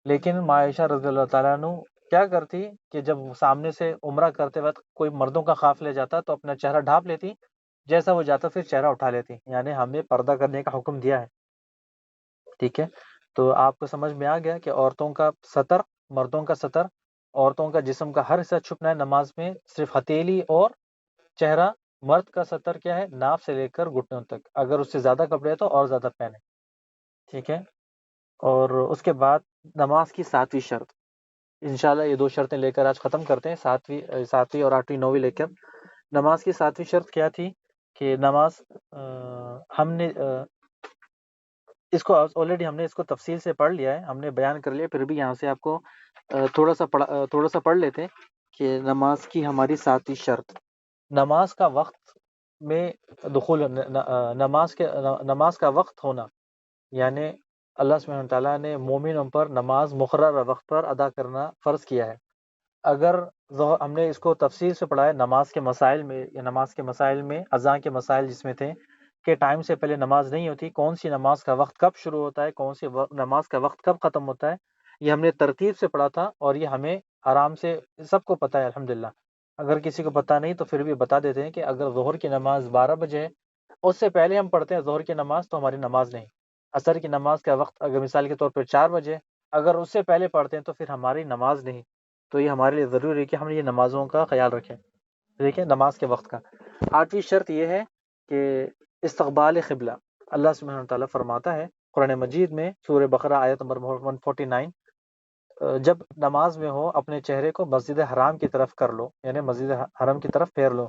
[SPEAKER 1] لیکن ماں عائشہ رضی اللہ تعالیٰ عنہ کیا کرتی کہ جب سامنے سے عمرہ کرتے وقت کوئی مردوں کا قافلہ جاتا تو اپنا چہرہ ڈھانپ لیتی، جیسا وہ جاتا پھر چہرہ اٹھا لیتی، یعنی ہمیں پردہ کرنے کا حکم دیا ہے۔ ٹھیک ہے، تو آپ کو سمجھ میں آ گیا کہ عورتوں کا ستر، مردوں کا ستر، عورتوں کا جسم کا ہر حصہ چھپنا ہے نماز میں، صرف ہتھیلی اور چہرہ۔ مرد کا ستر کیا ہے؟ ناف سے لے کر گھٹنوں تک، اگر اس سے زیادہ کپڑے ہیں تو اور زیادہ پہنے۔ ٹھیک ہے، اور اس کے بعد نماز کی 7ویں شرط، انشاءاللہ یہ 2 شرطیں لے کر آج ختم کرتے ہیں، 7ویں اور 8ویں 9ویں لے کر۔ نماز کی 7ویں شرط کیا تھی کہ نماز ہم نے اس کو آلریڈی ہم نے اس کو تفصیل سے پڑھ لیا ہے، ہم نے بیان کر لیا، پھر بھی یہاں سے آپ کو تھوڑا سا پڑھ لیتے ہیں کہ نماز کی ہماری 7ویں شرط، نماز کا وقت میں دخول، نماز کا وقت ہونا، یعنی اللہ سبحانہ تعالیٰ نے مومنوں پر نماز مقررہ وقت پر ادا کرنا فرض کیا ہے۔ اگر ہم نے اس کو تفصیل سے پڑھا ہے نماز کے مسائل میں، یا نماز کے مسائل میں اذان کے مسائل جس میں تھے کہ ٹائم سے پہلے نماز نہیں ہوتی، کون سی نماز کا وقت کب شروع ہوتا ہے، کون سی نماز کا وقت کب ختم ہوتا ہے، یہ ہم نے ترتیب سے پڑھا تھا، اور یہ ہمیں آرام سے سب کو پتہ ہے الحمدللہ۔ اگر کسی کو پتہ نہیں تو پھر بھی بتا دیتے ہیں کہ اگر ظہر کی نماز 12 بجے ہے، اس سے پہلے ہم پڑھتے ہیں ظہر کی نماز تو ہماری نماز نہیں۔ عصر کی نماز کا وقت اگر مثال کے طور پر 4 بجے، اگر اس سے پہلے پڑھتے ہیں تو پھر ہماری نماز نہیں۔ تو یہ ہمارے لیے ضروری ہے کہ ہم یہ نمازوں کا خیال رکھیں، ٹھیک ہے، نماز کے وقت کا۔ 8ویں شرط یہ ہے کہ استقبال قبلہ۔ اللہ سبحانہ تعالیٰ فرماتا ہے قرآن مجید میں سورہ بقرہ آیت نمبر 149، جب نماز میں ہو اپنے چہرے کو مسجد حرام کی طرف کر لو، یعنی مسجد حرم کی طرف پھیر لو،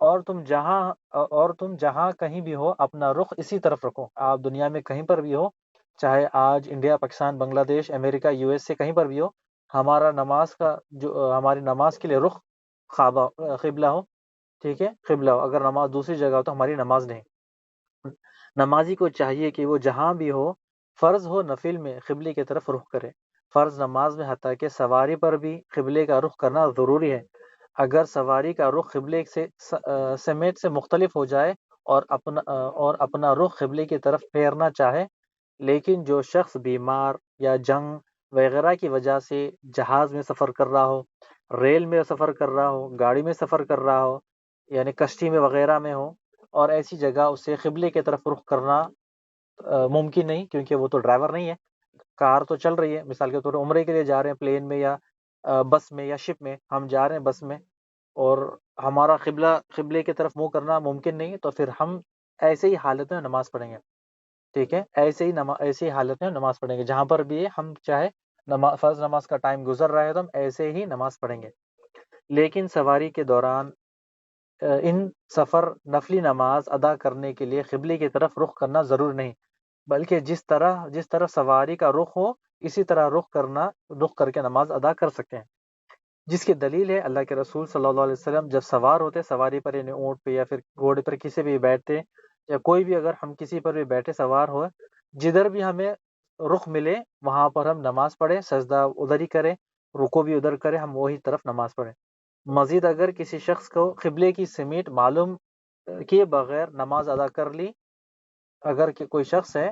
[SPEAKER 1] اور تم جہاں کہیں بھی ہو اپنا رخ اسی طرف رکھو۔ آپ دنیا میں کہیں پر بھی ہو، چاہے آج انڈیا، پاکستان، بنگلہ دیش، امریکہ، یو ایس سے کہیں پر بھی ہو، ہماری نماز کے لیے رخ قبلہ ہو، ٹھیک ہے، قبلہ ہو۔ اگر نماز دوسری جگہ ہو تو ہماری نماز نہیں۔ نمازی کو چاہیے کہ وہ جہاں بھی ہو، فرض ہو نفل میں، قبلے کی طرف رخ کرے۔ فرض نماز میں حتیٰ کہ سواری پر بھی قبلے کا رخ کرنا ضروری ہے۔ اگر سواری کا رخ قبلے سے سمیت سے مختلف ہو جائے اور اپنا رخ قبلے کی طرف پھیرنا چاہے، لیکن جو شخص بیمار یا جنگ وغیرہ کی وجہ سے جہاز میں سفر کر رہا ہو، ریل میں سفر کر رہا ہو، گاڑی میں سفر کر رہا ہو، یعنی کشتی میں وغیرہ میں ہو، اور ایسی جگہ اسے قبلے کی طرف رخ کرنا ممکن نہیں، کیونکہ وہ تو ڈرائیور نہیں ہے، کار تو چل رہی ہے۔ مثال کے طور پر عمرے کے لیے جا رہے ہیں پلین میں یا بس میں یا شپ میں، ہم جا رہے ہیں بس میں، اور ہمارا قبلے کی طرف منہ کرنا ممکن نہیں، تو پھر ہم ایسے ہی حالت میں نماز پڑھیں گے، ٹھیک ہے، ایسے ہی حالت میں نماز پڑھیں گے، جہاں پر بھی ہم چاہے فرض نماز کا ٹائم گزر رہا ہے تو ہم ایسے ہی نماز پڑھیں گے۔ لیکن سواری کے دوران ان سفر نفلی نماز ادا کرنے کے لیے قبلے کی طرف رخ کرنا ضرور نہیں، بلکہ جس طرح سواری کا رخ ہو اسی طرح رخ کر کے نماز ادا کر سکتے ہیں، جس کی دلیل ہے اللہ کے رسول صلی اللہ علیہ وسلم جب سوار ہوتے، سواری پر یعنی اونٹ پہ یا پھر گھوڑے پر کسی بھی بیٹھتے، یا کوئی بھی اگر ہم کسی پر بھی بیٹھے سوار ہو، جدھر بھی ہمیں رخ ملے وہاں پر ہم نماز پڑھیں، سجدہ ادھر ہی کریں، رکوع بھی ادھر کریں، ہم وہی طرف نماز پڑھیں۔ مزید اگر کسی شخص کو قبلے کی سمیت معلوم کیے بغیر نماز ادا کر لی، اگر کہ کوئی شخص ہے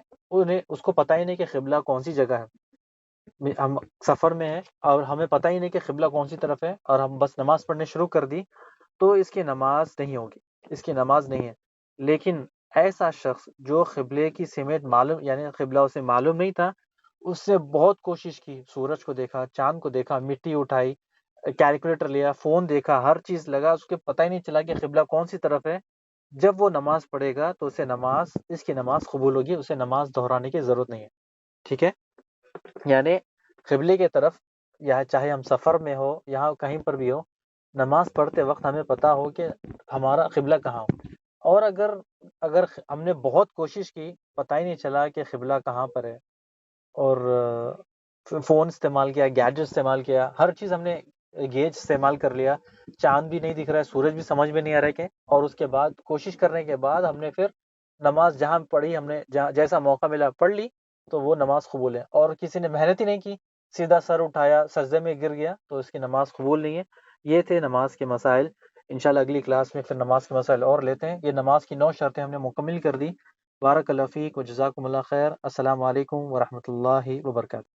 [SPEAKER 1] اس کو پتہ ہی نہیں کہ قبلہ کون سی جگہ ہے، ہم سفر میں ہیں اور ہمیں پتہ ہی نہیں کہ قبلہ کون سی طرف ہے، اور ہم بس نماز پڑھنے شروع کر دی، تو اس کی نماز نہیں ہوگی، اس کی نماز نہیں ہے۔ لیکن ایسا شخص جو قبلے کی سمیت معلوم، یعنی قبلہ اسے معلوم نہیں تھا، اس نے بہت کوشش کی، سورج کو دیکھا، چاند کو دیکھا، مٹی اٹھائی، کیلکولیٹر لیا، فون دیکھا، ہر چیز لگا، اس کو پتہ ہی نہیں چلا کہ قبلہ کون سی طرف ہے، جب وہ نماز پڑھے گا تو اس کی نماز قبول ہوگی، اسے نماز دہرانے کی ضرورت نہیں ہے، ٹھیک ہے۔ یعنی قبلے کی طرف، یا چاہے ہم سفر میں ہو، یہاں کہیں پر بھی ہو، نماز پڑھتے وقت ہمیں پتہ ہو کہ ہمارا قبلہ کہاں ہو، اور اگر ہم نے بہت کوشش کی، پتہ ہی نہیں چلا کہ قبلہ کہاں پر ہے، اور فون استعمال کیا، گیجٹ استعمال کیا، ہر چیز ہم نے گیج استعمال کر لیا، چاند بھی نہیں دکھ رہا ہے، سورج بھی سمجھ میں نہیں آ رہا ہے کہ، اور اس کے بعد کوشش کرنے کے بعد ہم نے پھر نماز جہاں پڑھی، ہم نے جیسا موقع ملا پڑھ لی، تو وہ نماز قبول ہے۔ اور کسی نے محنت ہی نہیں کی، سیدھا سر اٹھایا، سجدے میں گر گیا، تو اس کی نماز قبول نہیں ہے۔ یہ تھے نماز کے مسائل۔ انشاءاللہ اگلی کلاس میں پھر نماز کے مسائل اور لیتے ہیں۔ یہ نماز کی 9 شرطیں ہم نے مکمل کر دی۔ بارک اللہ فیک و جزاکم اللہ خیر۔ السلام علیکم ورحمۃ اللہ وبرکاتہ۔